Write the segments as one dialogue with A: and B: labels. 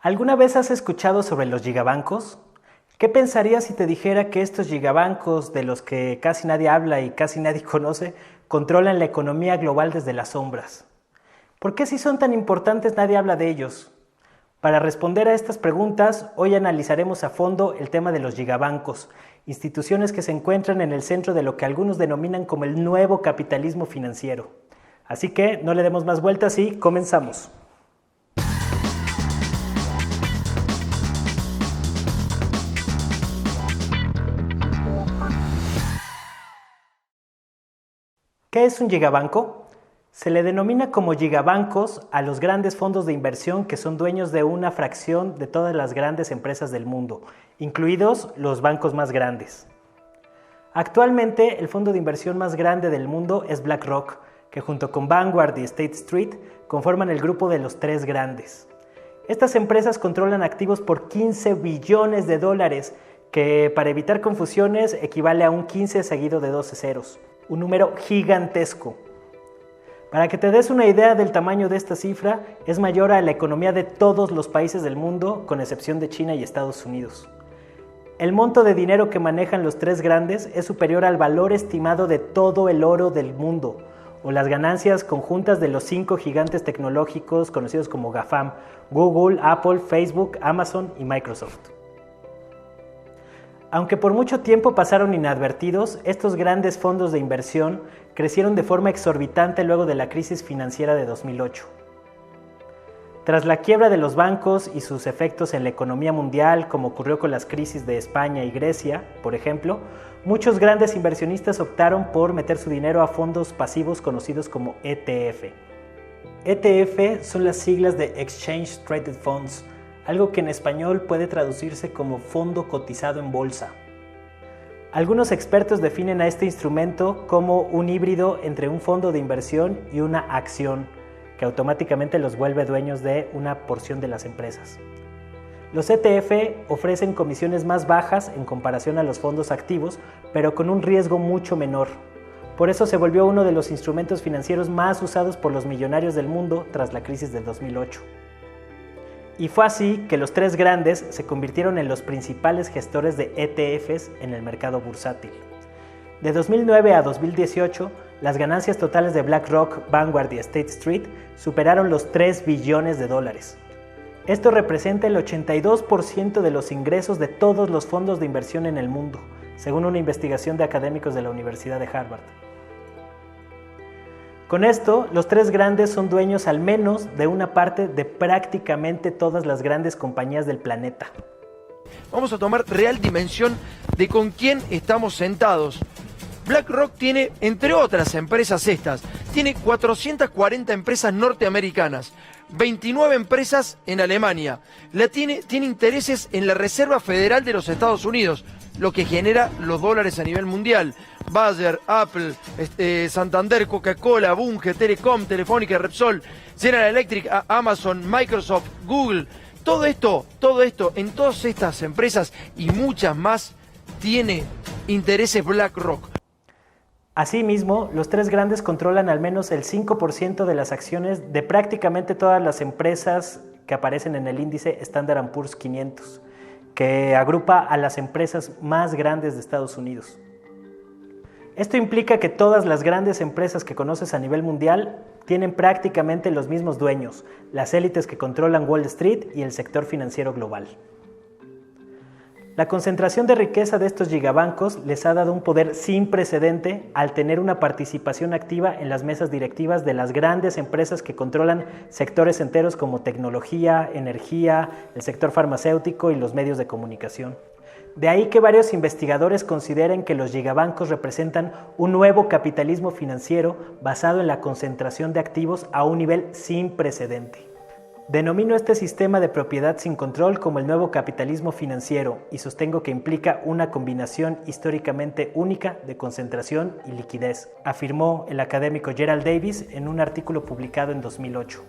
A: ¿Alguna vez has escuchado sobre los gigabancos? ¿Qué pensarías si te dijera que estos gigabancos, de los que casi nadie habla y casi nadie conoce, controlan la economía global desde las sombras? ¿Por qué si son tan importantes nadie habla de ellos? Para responder a estas preguntas, hoy analizaremos a fondo el tema de los gigabancos, instituciones que se encuentran en el centro de lo que algunos denominan como el nuevo capitalismo financiero. Así que no le demos más vueltas y comenzamos. ¿Qué es un gigabanco? Se le denomina como gigabancos a los grandes fondos de inversión que son dueños de una fracción de todas las grandes empresas del mundo, incluidos los bancos más grandes. Actualmente, el fondo de inversión más grande del mundo es BlackRock, que junto con Vanguard y State Street conforman el grupo de los tres grandes. Estas empresas controlan activos por 15 billones de dólares, que para evitar confusiones equivale a un 15 seguido de 12 ceros. Un número gigantesco. Para que te des una idea del tamaño de esta cifra, es mayor a la economía de todos los países del mundo, con excepción de China y Estados Unidos. El monto de dinero que manejan los tres grandes es superior al valor estimado de todo el oro del mundo, o las ganancias conjuntas de los 5 gigantes tecnológicos conocidos como GAFAM: Google, Apple, Facebook, Amazon y Microsoft. Aunque por mucho tiempo pasaron inadvertidos, estos grandes fondos de inversión crecieron de forma exorbitante luego de la crisis financiera de 2008. Tras la quiebra de los bancos y sus efectos en la economía mundial, como ocurrió con las crisis de España y Grecia, por ejemplo, muchos grandes inversionistas optaron por meter su dinero a fondos pasivos conocidos como ETF. ETF son las siglas de Exchange Traded Funds, algo que en español puede traducirse como fondo cotizado en bolsa. Algunos expertos definen a este instrumento como un híbrido entre un fondo de inversión y una acción, que automáticamente los vuelve dueños de una porción de las empresas. Los ETF ofrecen comisiones más bajas en comparación a los fondos activos, pero con un riesgo mucho menor. Por eso se volvió uno de los instrumentos financieros más usados por los millonarios del mundo tras la crisis del 2008. Y fue así que los tres grandes se convirtieron en los principales gestores de ETFs en el mercado bursátil. De 2009 a 2018, las ganancias totales de BlackRock, Vanguard y State Street superaron los 3 billones de dólares. Esto representa el 82% de los ingresos de todos los fondos de inversión en el mundo, según una investigación de académicos de la Universidad de Harvard. Con esto, los tres grandes son dueños al menos de una parte de prácticamente todas las grandes compañías del planeta.
B: Vamos a tomar real dimensión de con quién estamos sentados. BlackRock tiene, entre otras empresas tiene 440 empresas norteamericanas, 29 empresas en Alemania. Tiene intereses en la Reserva Federal de los Estados Unidos, lo que genera los dólares a nivel mundial. Bayer, Apple, Santander, Coca-Cola, Bunge, Telecom, Telefónica, Repsol, General Electric, Amazon, Microsoft, Google. Todo esto, en todas estas empresas y muchas más, tiene intereses BlackRock.
A: Asimismo, los tres grandes controlan al menos el 5% de las acciones de prácticamente todas las empresas que aparecen en el índice Standard & Poor's 500, que agrupa a las empresas más grandes de Estados Unidos. Esto implica que todas las grandes empresas que conoces a nivel mundial tienen prácticamente los mismos dueños, las élites que controlan Wall Street y el sector financiero global. La concentración de riqueza de estos gigabancos les ha dado un poder sin precedente al tener una participación activa en las mesas directivas de las grandes empresas que controlan sectores enteros como tecnología, energía, el sector farmacéutico y los medios de comunicación. De ahí que varios investigadores consideren que los gigabancos representan un nuevo capitalismo financiero basado en la concentración de activos a un nivel sin precedente. Denomino este sistema de propiedad sin control como el nuevo capitalismo financiero y sostengo que implica una combinación históricamente única de concentración y liquidez, afirmó el académico Gerald Davis en un artículo publicado en 2008.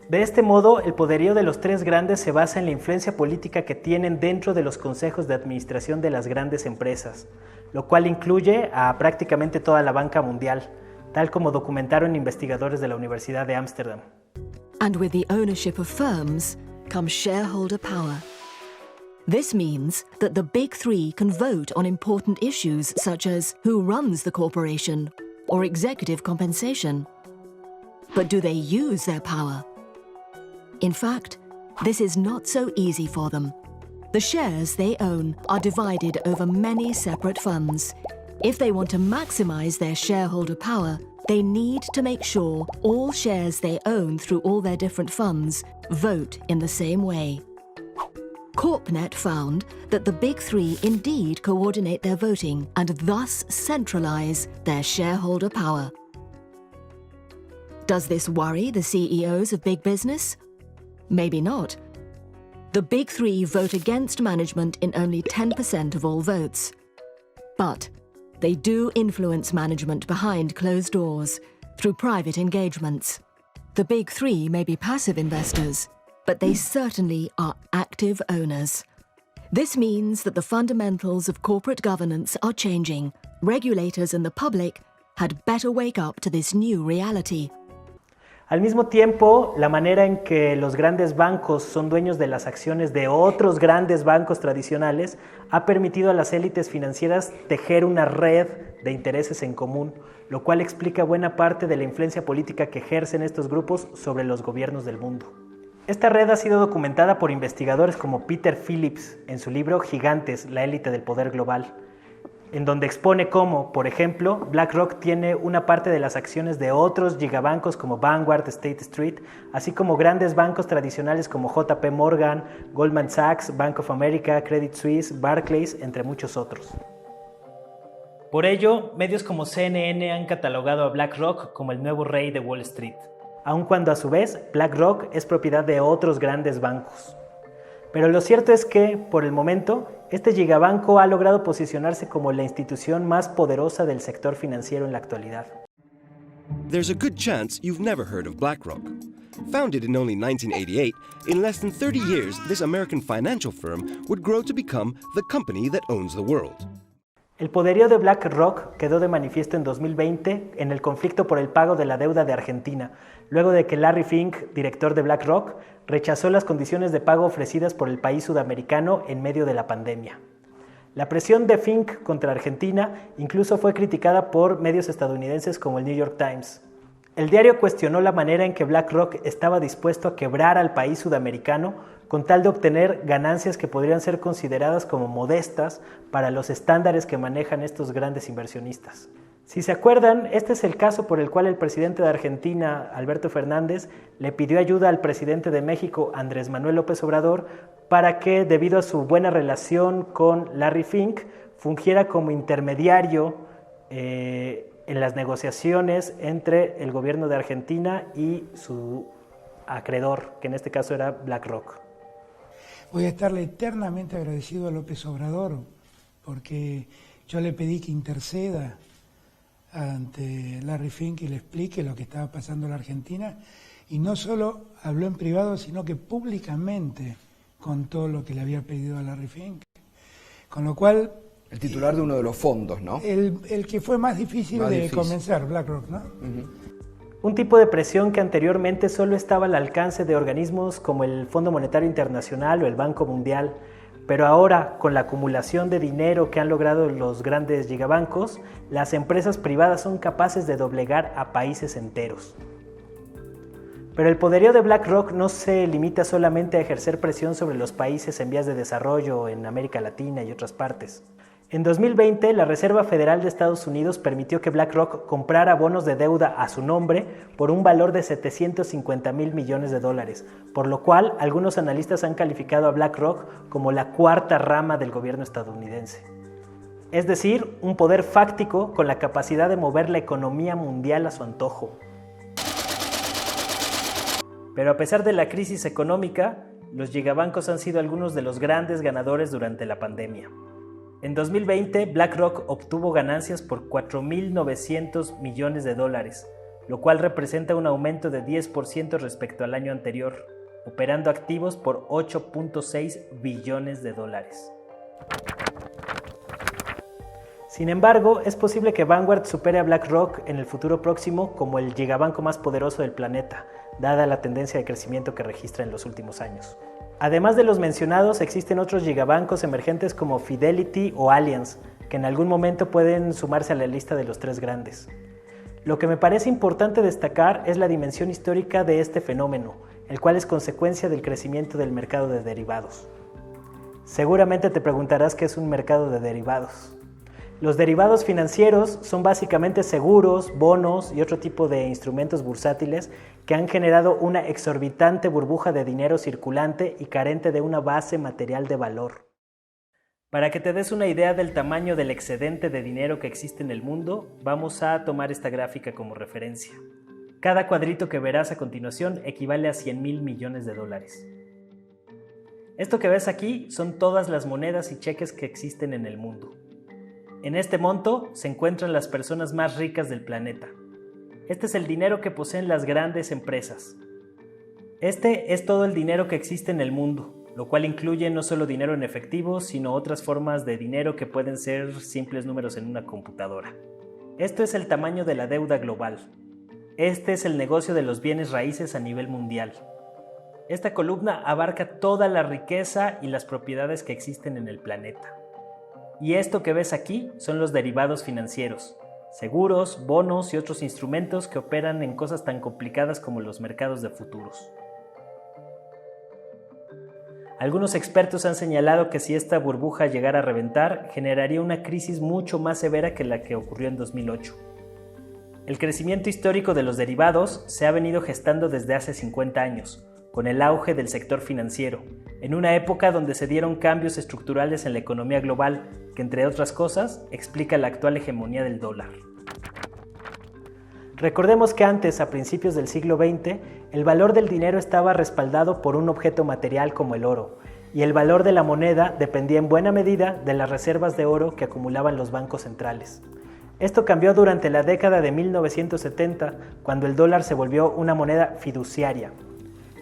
A: De este modo, el poderío de los tres grandes se basa en la influencia política que tienen dentro de los consejos de administración de las grandes empresas, lo cual incluye a prácticamente toda la banca mundial, tal como documentaron investigadores de la Universidad de Ámsterdam.
C: And with the ownership of firms, comes shareholder power. This means that the Big Three can vote on important issues such as who runs the corporation or executive compensation. But do they use their power? In fact, this is not so easy for them. The shares they own are divided over many separate funds. If they want to maximize their shareholder power, they need to make sure all shares they own through all their different funds vote in the same way. CorpNet found that the Big Three indeed coordinate their voting and thus centralize their shareholder power. Does this worry the CEOs of big business? Maybe not. The Big Three vote against management in only 10% of all votes. But they do influence management behind closed doors, through private engagements. The Big Three may be passive investors, but they certainly are active owners. This means that the fundamentals of corporate governance are changing. Regulators and the public had better wake up to this new reality.
A: Al mismo tiempo, la manera en que los grandes bancos son dueños de las acciones de otros grandes bancos tradicionales ha permitido a las élites financieras tejer una red de intereses en común, lo cual explica buena parte de la influencia política que ejercen estos grupos sobre los gobiernos del mundo. Esta red ha sido documentada por investigadores como Peter Phillips en su libro Gigantes, la élite del poder global, en donde expone cómo, por ejemplo, BlackRock tiene una parte de las acciones de otros gigabancos como Vanguard, State Street, así como grandes bancos tradicionales como JP Morgan, Goldman Sachs, Bank of America, Credit Suisse, Barclays, entre muchos otros. Por ello, medios como CNN han catalogado a BlackRock como el nuevo rey de Wall Street, aun cuando a su vez BlackRock es propiedad de otros grandes bancos. Pero lo cierto es que, por el momento, este gigabanco ha logrado posicionarse como la institución más poderosa del sector financiero en la actualidad.
D: There's a good chance you've never heard of BlackRock. Founded in only 1988, in less than 30 years, this American financial firm would grow to become the company that owns the world.
A: El poderío de BlackRock quedó de manifiesto en 2020 en el conflicto por el pago de la deuda de Argentina, luego de que Larry Fink, director de BlackRock, rechazó las condiciones de pago ofrecidas por el país sudamericano en medio de la pandemia. La presión de Fink contra Argentina incluso fue criticada por medios estadounidenses como el New York Times. El diario cuestionó la manera en que BlackRock estaba dispuesto a quebrar al país sudamericano con tal de obtener ganancias que podrían ser consideradas como modestas para los estándares que manejan estos grandes inversionistas. Si se acuerdan, este es el caso por el cual el presidente de Argentina, Alberto Fernández, le pidió ayuda al presidente de México, Andrés Manuel López Obrador, para que, debido a su buena relación con Larry Fink, fungiera como intermediario en las negociaciones entre el gobierno de Argentina y su acreedor, que en este caso era BlackRock.
E: Voy a estarle eternamente agradecido a López Obrador, porque yo le pedí que interceda ante Larry Fink y le explique lo que estaba pasando en la Argentina, y no solo habló en privado, sino que públicamente contó lo que le había pedido a Larry Fink. Con lo cual...
F: El titular de uno de los fondos, ¿no?
E: El que fue más difícil de convencer, BlackRock, ¿no?
A: Un tipo de presión que anteriormente solo estaba al alcance de organismos como el Fondo Monetario Internacional o el Banco Mundial, pero ahora, con la acumulación de dinero que han logrado los grandes gigabancos, las empresas privadas son capaces de doblegar a países enteros. Pero el poderío de BlackRock no se limita solamente a ejercer presión sobre los países en vías de desarrollo en América Latina y otras partes. En 2020, la Reserva Federal de Estados Unidos permitió que BlackRock comprara bonos de deuda a su nombre por un valor de $750,000 millones, por lo cual algunos analistas han calificado a BlackRock como la cuarta rama del gobierno estadounidense. Es decir, un poder fáctico con la capacidad de mover la economía mundial a su antojo. Pero a pesar de la crisis económica, los gigabancos han sido algunos de los grandes ganadores durante la pandemia. En 2020, BlackRock obtuvo ganancias por $4.900 millones, lo cual representa un aumento de 10% respecto al año anterior, operando activos por $8.6 billones. Sin embargo, es posible que Vanguard supere a BlackRock en el futuro próximo como el gigabanco más poderoso del planeta, dada la tendencia de crecimiento que registra en los últimos años. Además de los mencionados, existen otros gigabancos emergentes como Fidelity o Allianz, que en algún momento pueden sumarse a la lista de los 3 grandes. Lo que me parece importante destacar es la dimensión histórica de este fenómeno, el cual es consecuencia del crecimiento del mercado de derivados. Seguramente te preguntarás qué es un mercado de derivados. Los derivados financieros son básicamente seguros, bonos y otro tipo de instrumentos bursátiles que han generado una exorbitante burbuja de dinero circulante y carente de una base material de valor. Para que te des una idea del tamaño del excedente de dinero que existe en el mundo, vamos a tomar esta gráfica como referencia. Cada cuadrito que verás a continuación equivale a 100,000 millones de dólares. Esto que ves aquí son todas las monedas y cheques que existen en el mundo. En este monto se encuentran las personas más ricas del planeta. Este es el dinero que poseen las grandes empresas. Este es todo el dinero que existe en el mundo, lo cual incluye no solo dinero en efectivo, sino otras formas de dinero que pueden ser simples números en una computadora. Esto es el tamaño de la deuda global. Este es el negocio de los bienes raíces a nivel mundial. Esta columna abarca toda la riqueza y las propiedades que existen en el planeta. Y esto que ves aquí son los derivados financieros, seguros, bonos y otros instrumentos que operan en cosas tan complicadas como los mercados de futuros. Algunos expertos han señalado que si esta burbuja llegara a reventar, generaría una crisis mucho más severa que la que ocurrió en 2008. El crecimiento histórico de los derivados se ha venido gestando desde hace 50 años, con el auge del sector financiero, en una época donde se dieron cambios estructurales en la economía global, que entre otras cosas explica la actual hegemonía del dólar. Recordemos que antes, a principios del siglo XX, el valor del dinero estaba respaldado por un objeto material como el oro, y el valor de la moneda dependía en buena medida de las reservas de oro que acumulaban los bancos centrales. Esto cambió durante la década de 1970, cuando el dólar se volvió una moneda fiduciaria.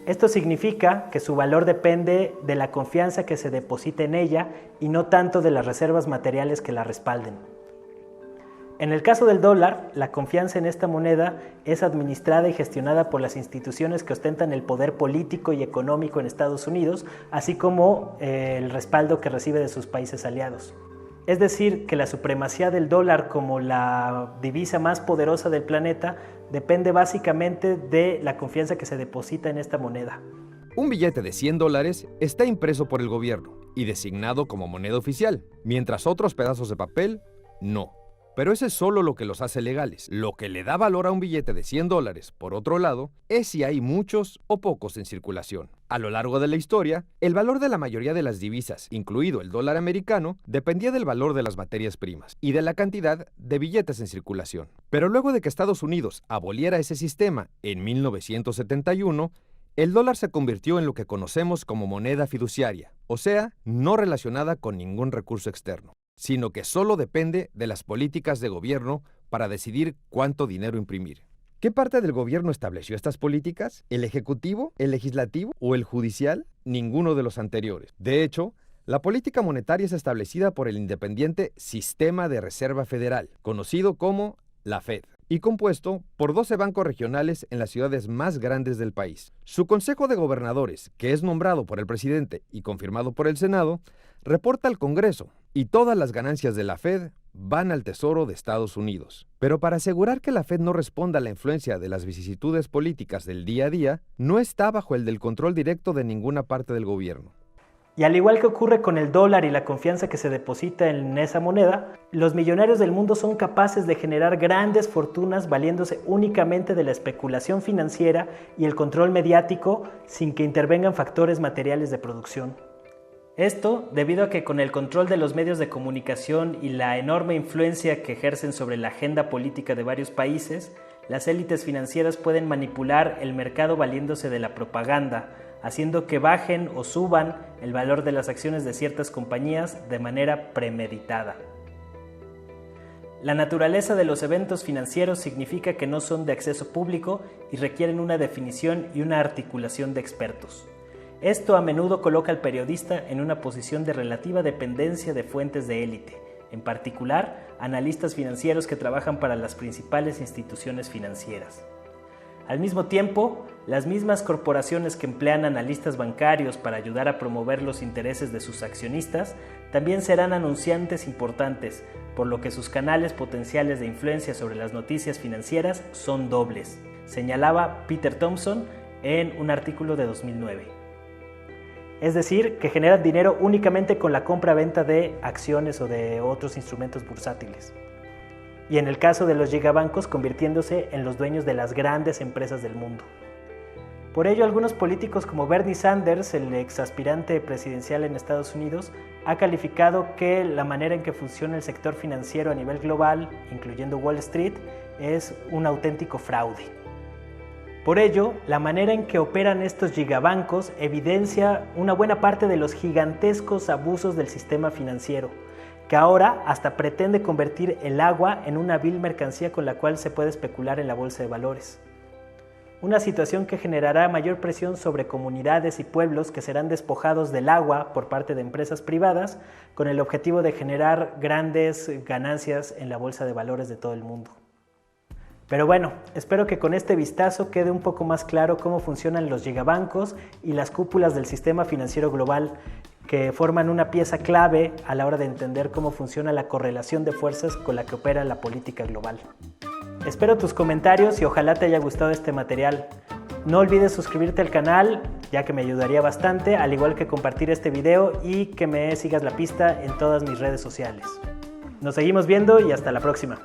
A: Esto significa que su valor depende de la confianza que se deposita en ella y no tanto de las reservas materiales que la respalden. En el caso del dólar, la confianza en esta moneda es administrada y gestionada por las instituciones que ostentan el poder político y económico en Estados Unidos, así como el respaldo que recibe de sus países aliados. Es decir, que la supremacía del dólar como la divisa más poderosa del planeta depende básicamente de la confianza que se deposita en esta moneda.
G: Un billete de $100 está impreso por el gobierno y designado como moneda oficial, mientras otros pedazos de papel no. Pero eso es solo lo que los hace legales. Lo que le da valor a un billete de $100, por otro lado, es si hay muchos o pocos en circulación. A lo largo de la historia, el valor de la mayoría de las divisas, incluido el dólar americano, dependía del valor de las materias primas y de la cantidad de billetes en circulación. Pero luego de que Estados Unidos aboliera ese sistema en 1971, el dólar se convirtió en lo que conocemos como moneda fiduciaria, o sea, no relacionada con ningún recurso externo, sino que solo depende de las políticas de gobierno para decidir cuánto dinero imprimir. ¿Qué parte del gobierno estableció estas políticas? ¿El ejecutivo, el legislativo o el judicial? Ninguno de los anteriores. De hecho, la política monetaria es establecida por el independiente Sistema de Reserva Federal, conocido como la Fed, y compuesto por 12 bancos regionales en las ciudades más grandes del país. Su Consejo de Gobernadores, que es nombrado por el presidente y confirmado por el Senado, reporta al Congreso, y todas las ganancias de la Fed van al Tesoro de Estados Unidos. Pero para asegurar que la Fed no responda a la influencia de las vicisitudes políticas del día a día, no está bajo el del control directo de ninguna parte del gobierno.
A: Y al igual que ocurre con el dólar y la confianza que se deposita en esa moneda, los millonarios del mundo son capaces de generar grandes fortunas valiéndose únicamente de la especulación financiera y el control mediático sin que intervengan factores materiales de producción. Esto debido a que con el control de los medios de comunicación y la enorme influencia que ejercen sobre la agenda política de varios países, las élites financieras pueden manipular el mercado valiéndose de la propaganda, haciendo que bajen o suban el valor de las acciones de ciertas compañías de manera premeditada. La naturaleza de los eventos financieros significa que no son de acceso público y requieren una definición y una articulación de expertos. Esto a menudo coloca al periodista en una posición de relativa dependencia de fuentes de élite, en particular analistas financieros que trabajan para las principales instituciones financieras. Al mismo tiempo, las mismas corporaciones que emplean analistas bancarios para ayudar a promover los intereses de sus accionistas también serán anunciantes importantes, por lo que sus canales potenciales de influencia sobre las noticias financieras son dobles, señalaba Peter Thompson en un artículo de 2009. Es decir, que generan dinero únicamente con la compra-venta de acciones o de otros instrumentos bursátiles. Y en el caso de los gigabancos, convirtiéndose en los dueños de las grandes empresas del mundo. Por ello, algunos políticos como Bernie Sanders, el ex aspirante presidencial en Estados Unidos, ha calificado que la manera en que funciona el sector financiero a nivel global, incluyendo Wall Street, es un auténtico fraude. Por ello, la manera en que operan estos gigabancos evidencia una buena parte de los gigantescos abusos del sistema financiero, que ahora hasta pretende convertir el agua en una vil mercancía con la cual se puede especular en la bolsa de valores. Una situación que generará mayor presión sobre comunidades y pueblos que serán despojados del agua por parte de empresas privadas con el objetivo de generar grandes ganancias en la bolsa de valores de todo el mundo. Pero bueno, espero que con este vistazo quede un poco más claro cómo funcionan los gigabancos y las cúpulas del sistema financiero global, que forman una pieza clave a la hora de entender cómo funciona la correlación de fuerzas con la que opera la política global. Espero tus comentarios y ojalá te haya gustado este material. No olvides suscribirte al canal, ya que me ayudaría bastante, al igual que compartir este video y que me sigas la pista en todas mis redes sociales. Nos seguimos viendo y hasta la próxima.